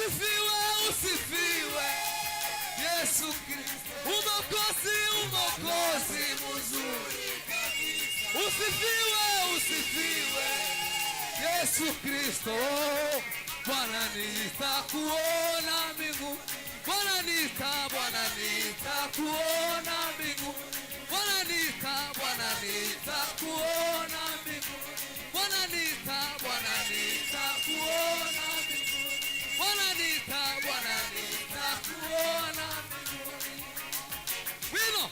usifiwe, usifiwe Yesu Kristo, umokozi, umokozi mzuri kabisa. Usifiwe, usifiwe Yesu Kristo, Bwana nitakuona mbingu, Bwana nitakuona mbingu, Bwana nitakuona mbingu, Bwana nitakuona mbingu, Bwana nitakuona mbingu. Wino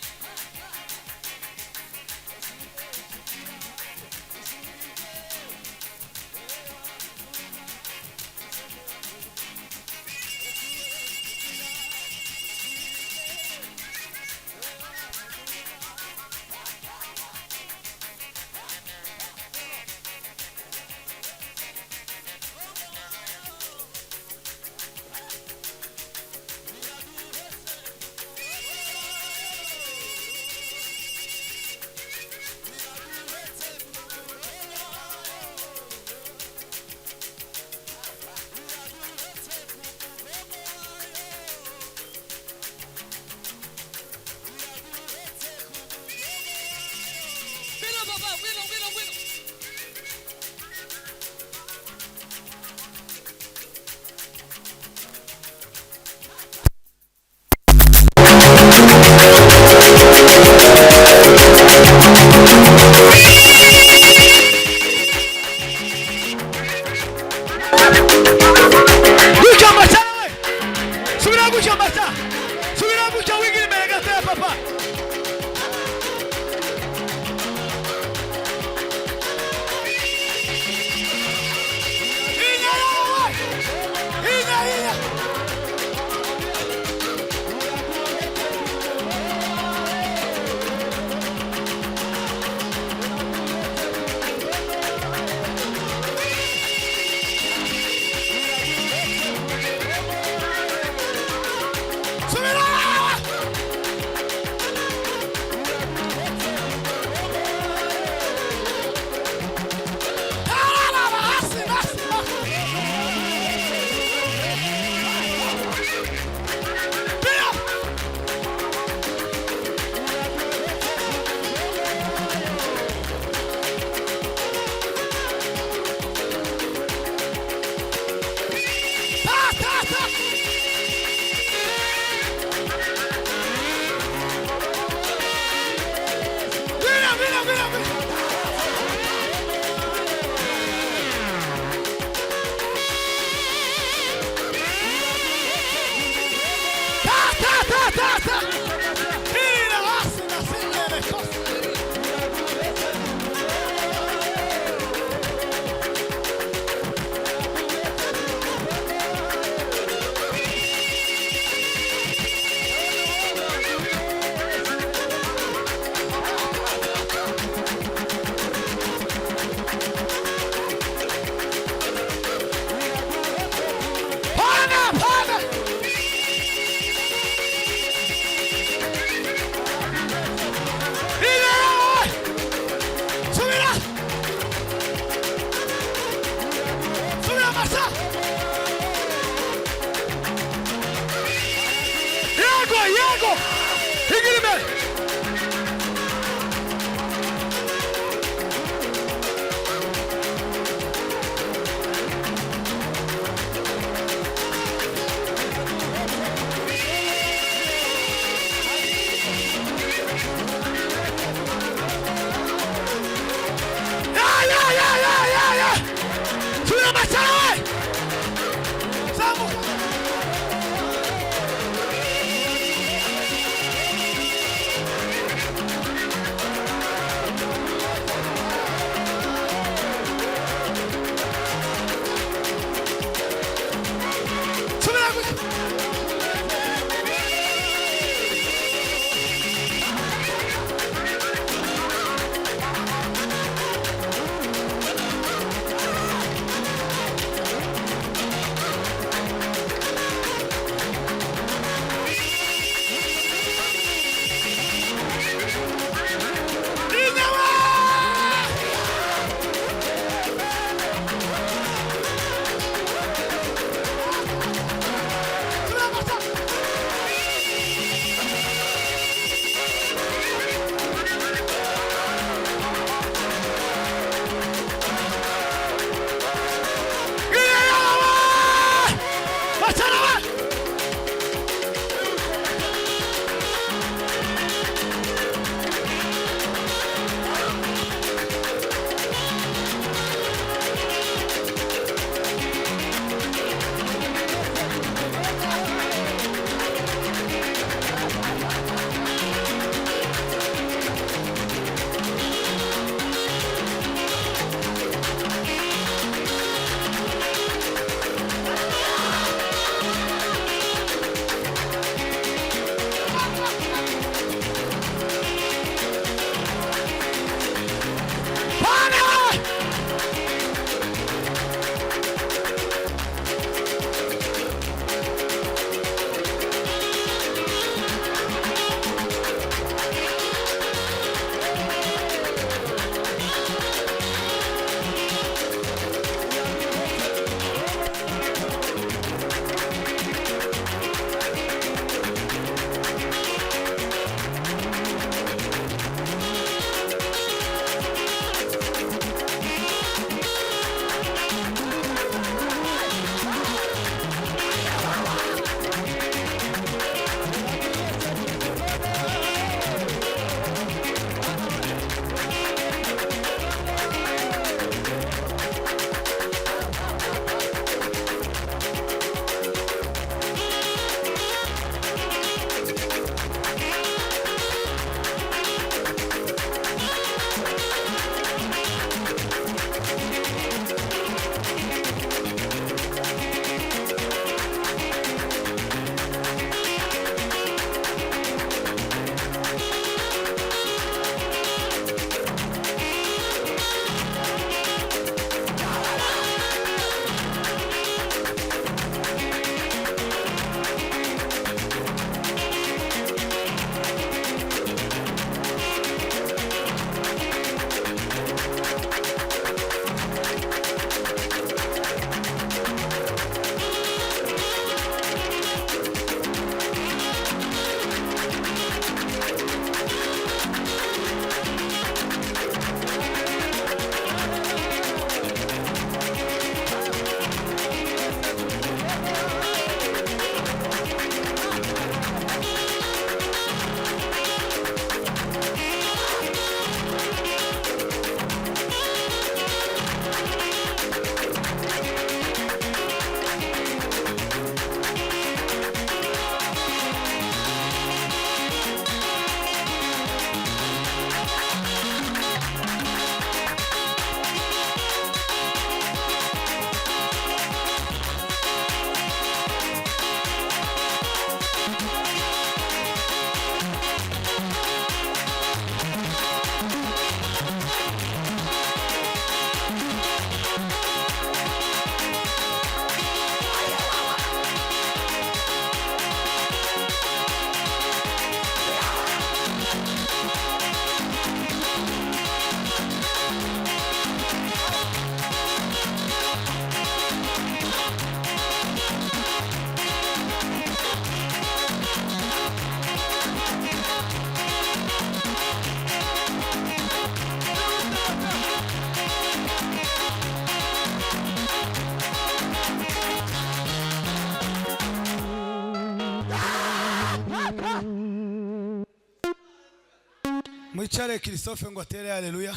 Mwicare Christophe ngo atere haleluya.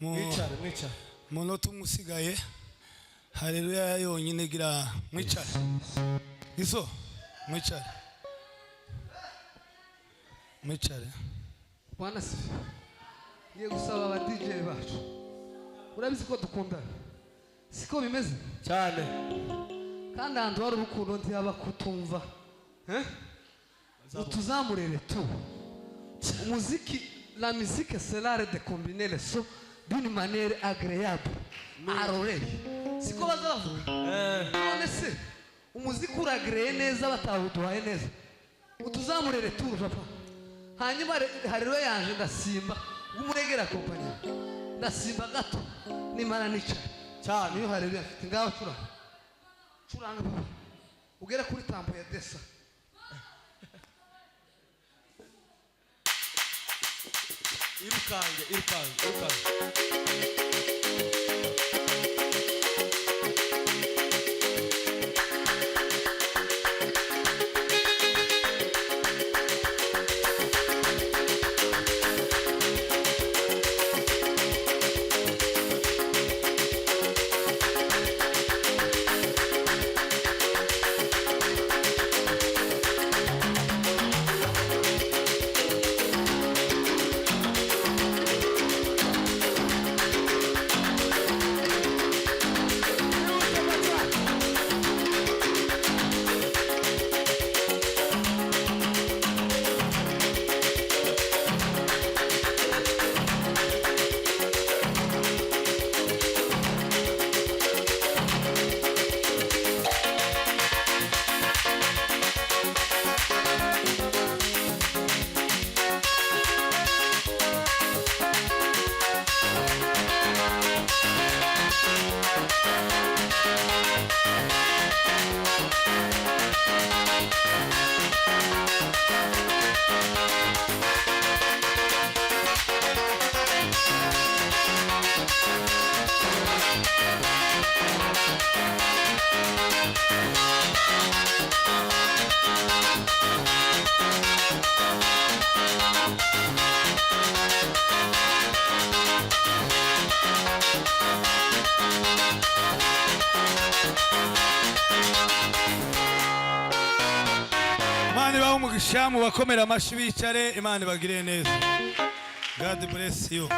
Mwicare. Munota umusigaye. Haleluya yonyine gira mwicare. Giso mwicare. Mwicare. Bwana sifi. Ngiye gusaba aba DJ bacu. Urabizi ko dukundana. Siko bimeze cyane. Kandi ahantu hari urukundo ntiyaba kutumva. Utuzamurere tu. La musique c'est l'art de combiner les sons d'une manière agréable à l'oreille. Siko bazavuga. None se umuziki uragreye neza batawuduhaye neza. Utuzamurere tu papa. Hanyuma hariro yanje ndasimba umuregera kompanya. Ndasimba gato nimara nica. Cyane iyo hariro afite ngaho curanga papa. Ugera kuri tambo ya desa. Irukange. Umugisha mu bakomera amashi bicare Imana bagire neza. God bless you.